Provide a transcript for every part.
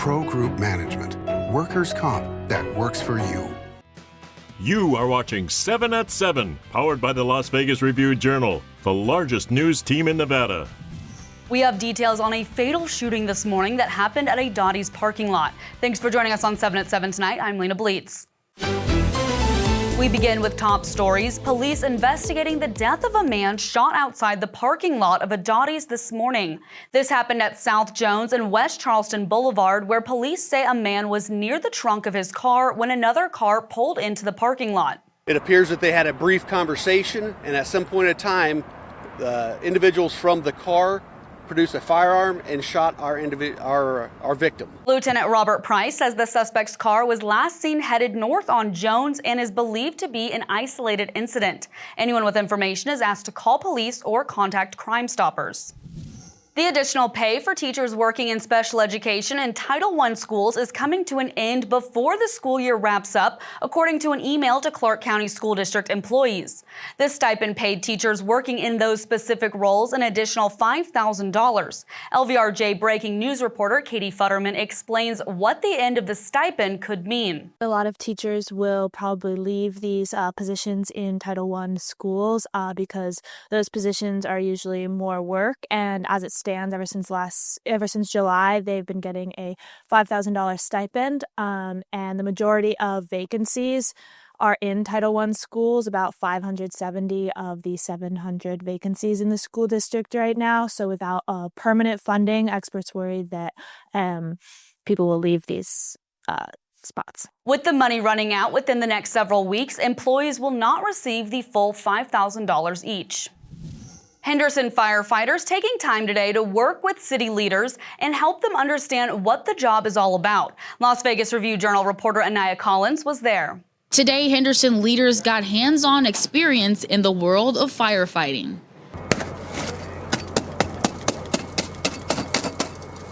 Pro Group Management. Workers' comp that works for you. You are watching 7 at 7, powered by the Las Vegas Review-Journal, the largest news team in Nevada. We have details on a fatal shooting this morning that happened at a Dottie's parking lot. Thanks for joining us on 7 at 7 tonight. I'm Lena Bleetz. We begin with top stories. Police investigating the death of a man shot outside the parking lot of a Dottie's this morning. This happened at South Jones and West Charleston Boulevard, where police say a man was near the trunk of his car when another car pulled into the parking lot. It appears that they had a brief conversation, and at some point in time, the individuals from the car produced a firearm and shot our victim. Lieutenant Robert Price says the suspect's car was last seen headed north on Jones and is believed to be an isolated incident. Anyone with information is asked to call police or contact Crime Stoppers. The additional pay for teachers working in special education and Title I schools is coming to an end before the school year wraps up, according to an email to Clark County School District employees. This stipend paid teachers working in those specific roles an additional $5,000. LVRJ breaking news reporter Katie Futterman explains what the end of the stipend could mean. A lot of teachers will probably leave these positions in Title I schools because those positions are usually more work, and as it stands, ever since July, they've been getting a $5,000 stipend, and the majority of vacancies are in Title I schools, about 570 of the 700 vacancies in the school district right now. So without permanent funding, experts worry that people will leave these spots. With the money running out within the next several weeks, employees will not receive the full $5,000 each. Henderson firefighters taking time today to work with city leaders and help them understand what the job is all about. Las Vegas Review-Journal reporter Anaya Collins was there. Today, Henderson leaders got hands-on experience in the world of firefighting.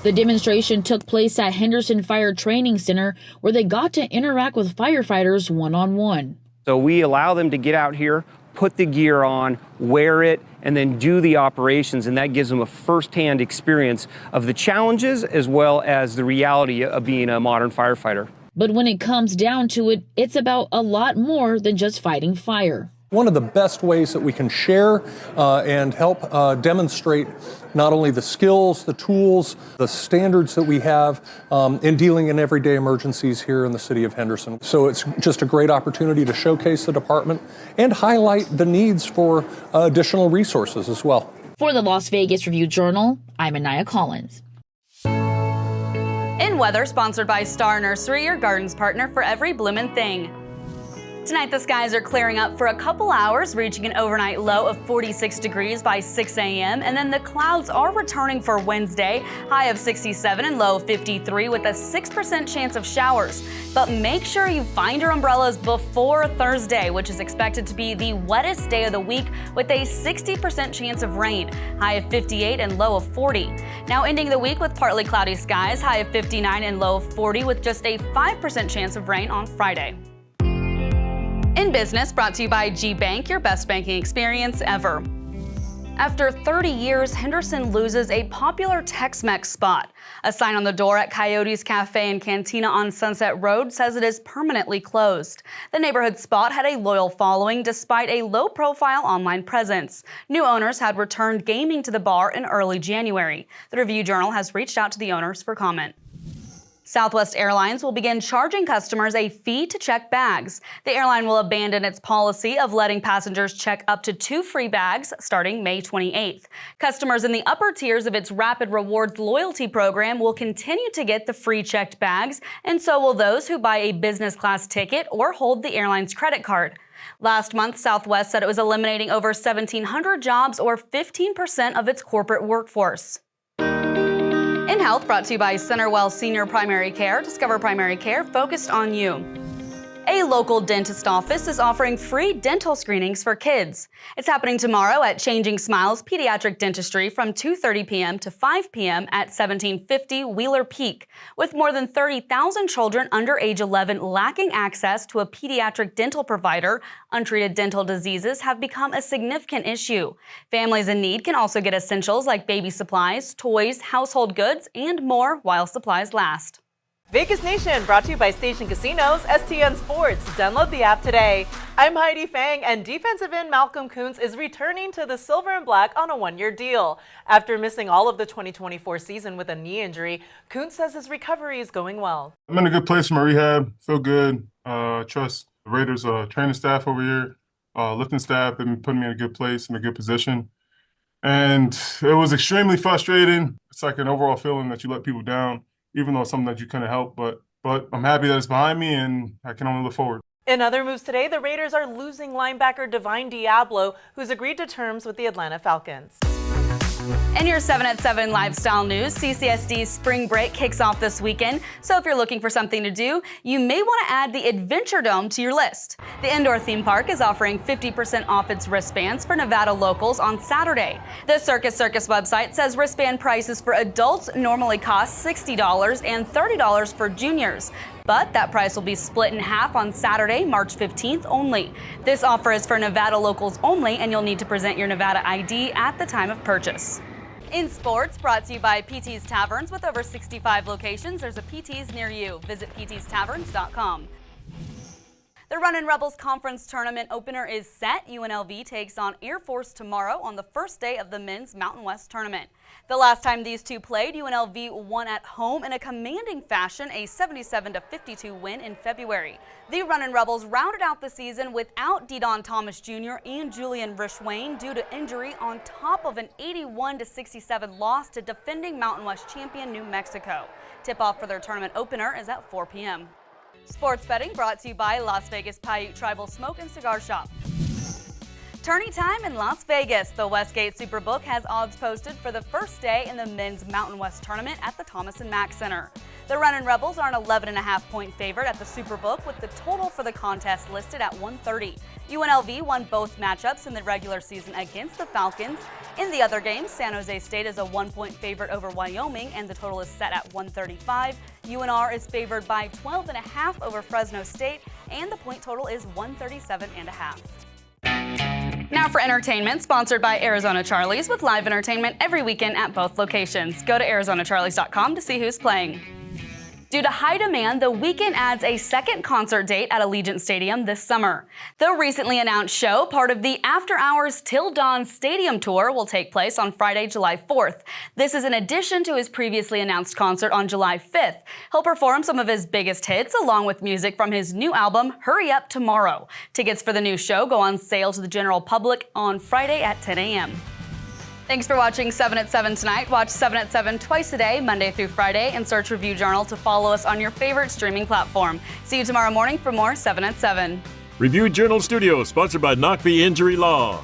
The demonstration took place at Henderson Fire Training Center, where they got to interact with firefighters one-on-one. So we allow them to get out here, put the gear on, wear it, and then do the operations, and that gives them a first-hand experience of the challenges as well as the reality of being a modern firefighter. But when it comes down to it, it's about a lot more than just fighting fire. One of the best ways that we can share and help demonstrate not only the skills, the tools, the standards that we have in dealing in everyday emergencies here in the city of Henderson. So it's just a great opportunity to showcase the department and highlight the needs for additional resources as well. For the Las Vegas Review-Journal, I'm Anaya Collins. In weather, sponsored by Star Nursery, your garden's partner for every bloomin' thing. Tonight, the skies are clearing up for a couple hours, reaching an overnight low of 46 degrees by 6 a.m. And then the clouds are returning for Wednesday, high of 67 and low of 53 with a 6% chance of showers. But make sure you find your umbrellas before Thursday, which is expected to be the wettest day of the week with a 60% chance of rain, high of 58 and low of 40. Now ending the week with partly cloudy skies, high of 59 and low of 40 with just a 5% chance of rain on Friday. In Business, brought to you by G-Bank, your best banking experience ever. After 30 years, Henderson loses a popular Tex-Mex spot. A sign on the door at Coyote's Cafe and Cantina on Sunset Road says it is permanently closed. The neighborhood spot had a loyal following despite a low-profile online presence. New owners had returned gaming to the bar in early January. The Review-Journal has reached out to the owners for comment. Southwest Airlines will begin charging customers a fee to check bags. The airline will abandon its policy of letting passengers check up to 2 free bags starting May 28th. Customers in the upper tiers of its Rapid Rewards loyalty program will continue to get the free checked bags, and so will those who buy a business class ticket or hold the airline's credit card. Last month, Southwest said it was eliminating over 1,700 jobs or 15% of its corporate workforce. In Health, brought to you by Centerwell Senior Primary Care. Discover primary care focused on you. A local dentist office is offering free dental screenings for kids. It's happening tomorrow at Changing Smiles Pediatric Dentistry from 2:30 p.m. to 5 p.m. at 1750 Wheeler Peak. With more than 30,000 children under age 11 lacking access to a pediatric dental provider, untreated dental diseases have become a significant issue. Families in need can also get essentials like baby supplies, toys, household goods, and more while supplies last. Vegas Nation brought to you by Station Casinos, STN Sports. Download the app today. I'm Heidi Fang, and defensive end Malcolm Kuntz is returning to the Silver and Black on a one-year deal. After missing all of the 2024 season with a knee injury, Kuntz says his recovery is going well. I'm in a good place for my rehab. Feel good. Trust the Raiders training staff over here, lifting staff. They've been putting me in a good place, in a good position. And it was extremely frustrating. It's like an overall feeling that you let people down, even though it's something that you couldn't help. But I'm happy that it's behind me, and I can only look forward. In other moves today, the Raiders are losing linebacker Divine Diablo, who's agreed to terms with the Atlanta Falcons. In your 7 at 7 lifestyle news, CCSD's spring break kicks off this weekend, so if you're looking for something to do, you may want to add the Adventure Dome to your list. The indoor theme park is offering 50% off its wristbands for Nevada locals on Saturday. The Circus website says wristband prices for adults normally cost $60 and $30 for juniors. But that price will be split in half on Saturday, March 15th only. This offer is for Nevada locals only, and you'll need to present your Nevada ID at the time of purchase. In sports, brought to you by PT's Taverns. With over 65 locations, there's a PT's near you. Visit ptstaverns.com. The Runnin' Rebels Conference Tournament opener is set. UNLV takes on Air Force tomorrow on the first day of the men's Mountain West Tournament. The last time these two played, UNLV won at home in a commanding fashion, a 77-52 win in February. The Runnin' Rebels rounded out the season without Didon Thomas Jr. and Julian Rishwain due to injury, on top of an 81-67 loss to defending Mountain West champion New Mexico. Tip-off for their tournament opener is at 4 p.m. Sports betting brought to you by Las Vegas Paiute Tribal Smoke and Cigar Shop. Tourney time in Las Vegas. The Westgate Superbook has odds posted for the first day in the men's Mountain West Tournament at the Thomas & Mack Center. The Runnin' Rebels are an 11.5-point favorite at the Superbook, with the total for the contest listed at 130. UNLV won both matchups in the regular season against the Falcons. In the other games, San Jose State is a 1-point favorite over Wyoming, and the total is set at 135. UNR is favored by 12.5 over Fresno State, and the point total is 137.5. Now for entertainment, sponsored by Arizona Charlie's, with live entertainment every weekend at both locations. Go to ArizonaCharlies.com to see who's playing. Due to high demand, The Weeknd adds a second concert date at Allegiant Stadium this summer. The recently announced show, part of the After Hours Till Dawn Stadium Tour, will take place on Friday, July 4th. This is in addition to his previously announced concert on July 5th. He'll perform some of his biggest hits, along with music from his new album, Hurry Up Tomorrow. Tickets for the new show go on sale to the general public on Friday at 10 a.m. Thanks for watching 7 at 7 tonight. Watch 7 at 7 twice a day, Monday through Friday, and search Review Journal to follow us on your favorite streaming platform. See you tomorrow morning for more 7 at 7. Review Journal Studio, sponsored by Knock the Injury Law.